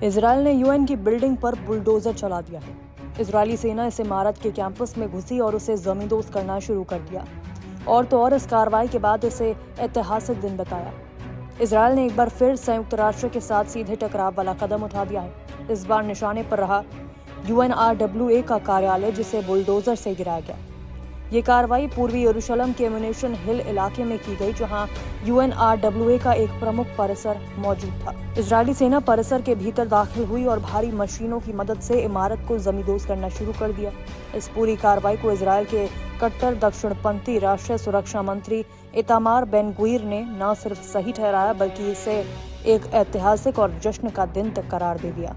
Israel ने UN की building पर बुलडोजर चला दिया है। इजरायली सेना इस इमारत के कैंपस में घुसी और उसे जमींदोज करना शुरू कर दिया। और तो और इस कार्रवाई के बाद इसे ऐतिहासिक दिन बताया। इजराइल ने एक बार फिर संयुक्त राष्ट्र के साथ सीधे टकराव वाला कदम उठा दिया है। इस बार निशाने पर रहा UNRWA का कार्यालय, जिसे बुलडोजर से गिराया गया। ये कार्रवाई पूर्वी यरूशलेम के एम्यूनेशन हिल इलाके में की गई, जहां UNRWA का एक प्रमुख परिसर मौजूद था। इजरायली सेना परिसर के भीतर दाखिल हुई और भारी मशीनों की मदद से इमारत को जमींदोज करना शुरू कर दिया। इस पूरी कार्रवाई को इजरायल के कट्टर दक्षिणपंथी राष्ट्रीय सुरक्षा मंत्री इतामार बेन-ग्वीर ने न सिर्फ सही ठहराया, बल्कि इसे एक ऐतिहासिक और जश्न का दिन तक करार दे दिया।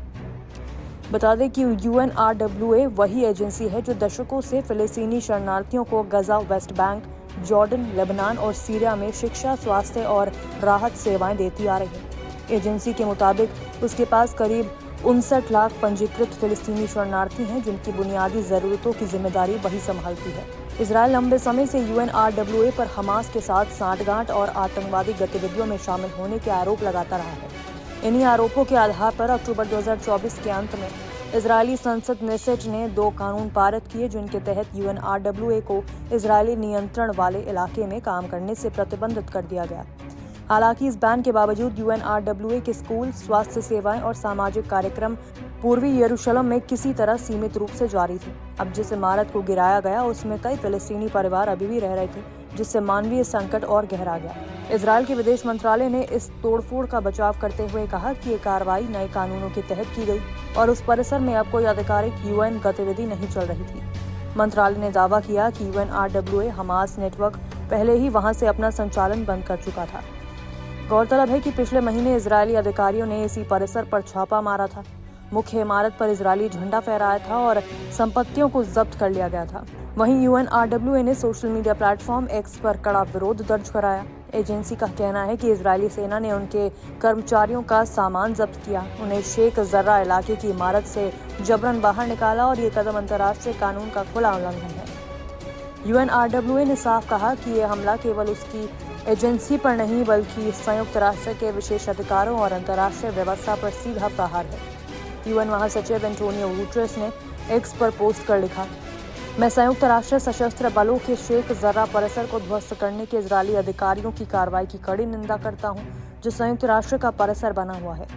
बता दें कि UNRWA वही एजेंसी है जो दशकों से फिलिस्तीनी शरणार्थियों को गजा, वेस्ट बैंक, जॉर्डन, लेबनान और सीरिया में शिक्षा, स्वास्थ्य और राहत सेवाएं देती आ रही है। एजेंसी के मुताबिक उसके पास करीब 59 लाख पंजीकृत फिलिस्तीनी शरणार्थी हैं, जिनकी बुनियादी जरूरतों की जिम्मेदारी वही संभालती है। इजरायल लंबे समय से UNRWA पर हमास के साथ सांठगांठ और आतंकवादी गतिविधियों में शामिल होने के आरोप लगाता रहा है। इन्हीं आरोपों के आधार पर अक्टूबर 2024 के अंत में इजरायली संसद नेसेट ने 2 कानून पारित किए, जिनके तहत UNRWA को इजरायली नियंत्रण वाले इलाके में काम करने से प्रतिबंधित कर दिया गया। हालांकि इस बैन के बावजूद UNRWA के स्कूल, स्वास्थ्य सेवाएं और सामाजिक कार्यक्रम पूर्वी यरूशलेम में किसी तरह सीमित रूप से जारी थे। अब जिस इमारत को गिराया गया उसमें कई फिलिस्तीनी परिवार अभी भी रह रहे थे, जिससे मानवीय संकट और गहरा गया। इजरायल के विदेश मंत्रालय ने इस तोड़फोड़ का बचाव करते हुए कहा कि ये कार्रवाई नए कानूनों के तहत की गई और उस परिसर में अब कोई आधिकारिक UN गतिविधि नहीं चल रही थी। मंत्रालय ने दावा किया कि UNRWA हमास नेटवर्क पहले ही वहां से अपना संचालन बंद कर चुका था। गौरतलब है कि पिछले महीने इजरायली अधिकारियों ने इसी परिसर पर छापा मारा था। मुख्य इमारत पर इजरायली झंडा फहराया था और संपत्तियों को जब्त कर लिया गया था। वहीं UNRWA ने सोशल मीडिया प्लेटफॉर्म X पर कड़ा विरोध दर्ज कराया। एजेंसी का कहना है कि इजरायली सेना ने उनके कर्मचारियों का सामान जब्त किया, उन्हें शेख जर्रा इलाके की इमारत से जबरन बाहर निकाला और ये कदम अंतर्राष्ट्रीय कानून का खुला उल्लंघन है। UNRWA ने साफ कहा कि ये हमला केवल उसकी एजेंसी पर नहीं, बल्कि संयुक्त राष्ट्र के विशेष अधिकारों और अंतर्राष्ट्रीय व्यवस्था पर सीधा प्रहार है। UN महासचिव एंटोनियो गुटेरेस ने X पर पोस्ट कर लिखा, मैं संयुक्त राष्ट्र सशस्त्र बलों के शेख जर्रा परिसर को ध्वस्त करने के इजरायली अधिकारियों की कार्रवाई की कड़ी निंदा करता हूं, जो संयुक्त राष्ट्र का परिसर बना हुआ है।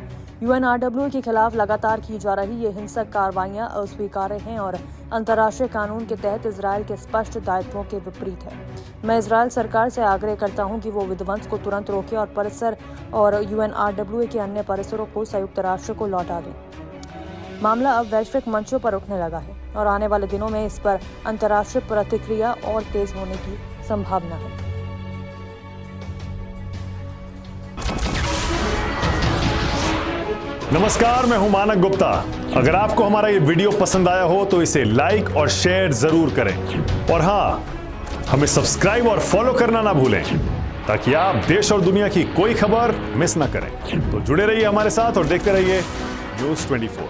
UNRWA के खिलाफ लगातार की जा रही ये हिंसक कार्रवाइयां अस्वीकार्य हैं और अंतर्राष्ट्रीय कानून के तहत इजरायल के स्पष्ट दायित्वों के विपरीत है। मैं इजरायल सरकार से आग्रह करता हूं कि वो विध्वंस को तुरंत रोके और परिसर और UNRWA के अन्य परिसरों को संयुक्त राष्ट्र को लौटा दें। मामला अब वैश्विक मंचों पर उठने लगा है और आने वाले दिनों में इस पर अंतर्राष्ट्रीय प्रतिक्रिया और तेज होने की संभावना है। नमस्कार, मैं हूं मानक गुप्ता। अगर आपको हमारा ये वीडियो पसंद आया हो तो इसे लाइक और शेयर जरूर करें और हाँ, हमें सब्सक्राइब और फॉलो करना ना भूलें, ताकि आप देश और दुनिया की कोई खबर मिस ना करें। तो जुड़े रहिए हमारे साथ और देखते रहिए News 24।